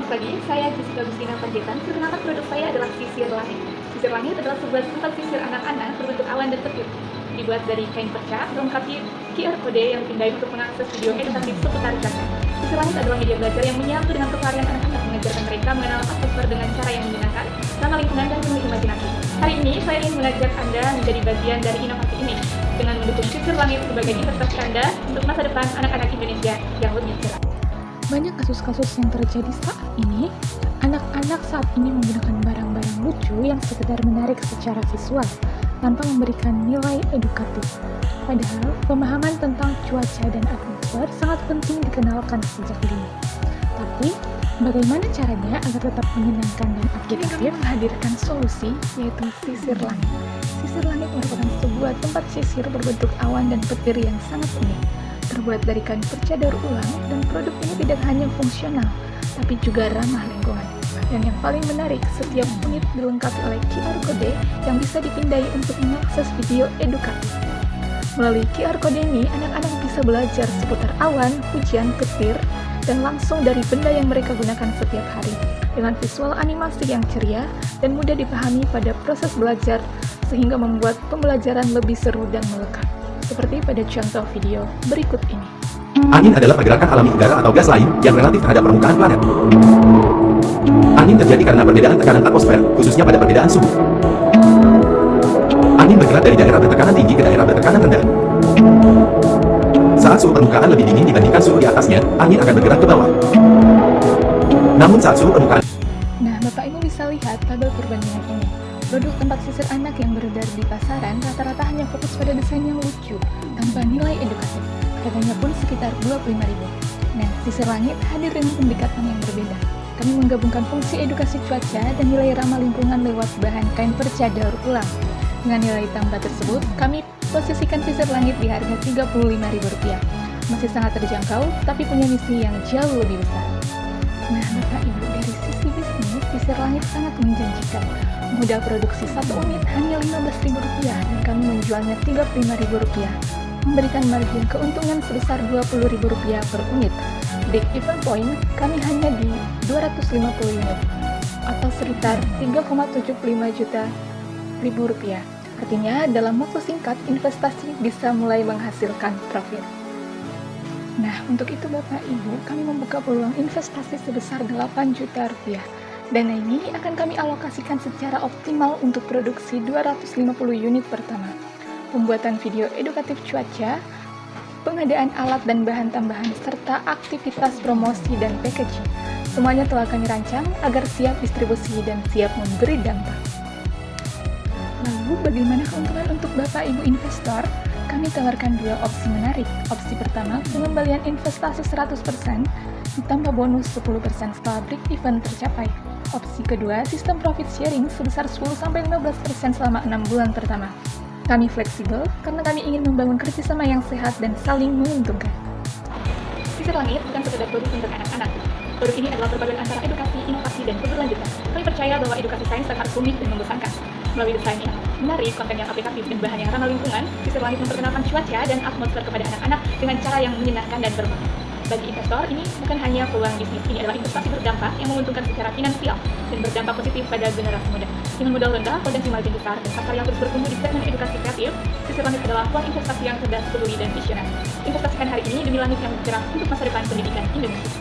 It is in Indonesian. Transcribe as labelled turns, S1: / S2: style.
S1: Selamat pagi, saya Jessica Agustina Panjaitan. Perkenalkan, produk saya adalah sisir langit. Sisir langit adalah sebuah tempat sisir anak-anak berbentuk awan dan petir. Dibuat dari kain perca, melengkapi QR code yang dipindai untuk mengakses video edukatif seputar cuaca. Sisir langit adalah media belajar yang menyatu dengan keseharian anak-anak, mengajarkan mereka mengenal atmosfer dengan cara yang menyenangkan, ramah lingkungan, dan penuh imajinasi. Hari ini, saya ingin mengajak Anda menjadi bagian dari inovasi ini dengan mendukung sisir langit sebagai investasi Anda untuk masa depan anak-anak Indonesia yang lebih cerah.
S2: Banyak kasus-kasus yang terjadi saat ini, anak-anak saat ini menggunakan barang-barang lucu yang sekedar menarik secara visual, tanpa memberikan nilai edukatif. Padahal, pemahaman tentang cuaca dan atmosfer sangat penting dikenalkan sejak dini. Tapi, bagaimana caranya agar tetap menyenangkan dan edukatif? Menghadirkan solusi, yaitu sisir langit. Sisir langit merupakan sebuah tempat sisir berbentuk awan dan petir yang sangat unik. Terbuat dari kain perca daur ulang, dan produk ini tidak hanya fungsional, tapi juga ramah lingkungan. Dan yang paling menarik, setiap unit dilengkapi oleh QR code yang bisa dipindai untuk mengakses video edukatif. Melalui QR code ini, anak-anak bisa belajar seputar awan, hujan, petir, dan langsung dari benda yang mereka gunakan setiap hari, dengan visual animasi yang ceria dan mudah dipahami pada proses belajar, sehingga membuat pembelajaran lebih seru dan melekat. Seperti pada contoh video berikut ini.
S3: Angin adalah pergerakan alami udara atau gas lain yang relatif terhadap permukaan planet. Angin terjadi karena perbedaan tekanan atmosfer, khususnya pada perbedaan suhu. Angin bergerak dari daerah bertekanan tinggi ke daerah bertekanan rendah. Saat suhu permukaan lebih dingin dibandingkan suhu di atasnya, angin akan bergerak ke bawah. Namun saat suhu permukaan...
S2: Nah, Bapak Ibu bisa lihat tabel perbandingan ini. Produk tempat sisir anak yang beredar di pasaran rata-rata hanya fokus pada desain yang lucu, tanpa nilai edukatif. Harganya pun sekitar Rp25.000. Nah, sisir langit hadir dengan pendekatan yang berbeda. Kami menggabungkan fungsi edukasi cuaca dan nilai ramah lingkungan lewat bahan kain perca daur ulang. Dengan nilai tambah tersebut, kami posisikan sisir langit di harga Rp35.000. Masih sangat terjangkau, tapi punya misi yang jauh lebih besar. Nah, Bapak Ibu, dari sisi bisnis, sisir langit sangat menjanjikan. Modal produksi satu unit hanya Rp15.000 dan kami menjualnya Rp35.000, memberikan margin keuntungan sebesar Rp20.000 per unit. Break even point kami hanya di 250 unit atau sekitar Rp3,75 juta. Artinya dalam waktu singkat investasi bisa mulai menghasilkan profit. Nah, untuk itu Bapak Ibu, kami membuka peluang investasi sebesar Rp8 juta. Dana ini akan kami alokasikan secara optimal untuk produksi 250 unit pertama, pembuatan video edukatif cuaca, pengadaan alat dan bahan tambahan, serta aktivitas promosi dan packaging. Semuanya telah kami rancang agar siap distribusi dan siap memberi dampak. Lalu, bagaimana keuntungan untuk Bapak Ibu investor? Kami tawarkan dua opsi menarik. Opsi pertama, pengembalian investasi 100%, ditambah bonus 10% setelah break even tercapai. Opsi kedua, sistem profit sharing sebesar 10-15% selama 6 bulan pertama. Kami fleksibel karena kami ingin membangun kerjasama yang sehat dan saling menguntungkan.
S1: Sisir langit bukan sekedar produk untuk anak-anak. Produk ini adalah perpaduan antara edukasi, inovasi, dan keberlanjutan. Kami percaya bahwa edukasi sains sangat rumit dan membosankan. Melalui desain yang menarik, konten yang aplikatif, dan bahan yang ramah lingkungan, Sisir langit memperkenalkan cuaca dan atmosfer kepada anak-anak dengan cara yang menyenangkan dan bermakna. Bagi investor, ini bukan hanya peluang bisnis, ini adalah investasi berdampak yang menguntungkan secara finansial dan berdampak positif pada generasi muda. Dengan modal rendah, potensi margin besar, dan pasar yang terus bertumbuh di segmen edukasi kreatif, Sisir langit adalah peluang investasi yang cerdas, peduli, dan visioner. Investasikan hari ini demi langit yang cerah untuk masa depan pendidikan Indonesia.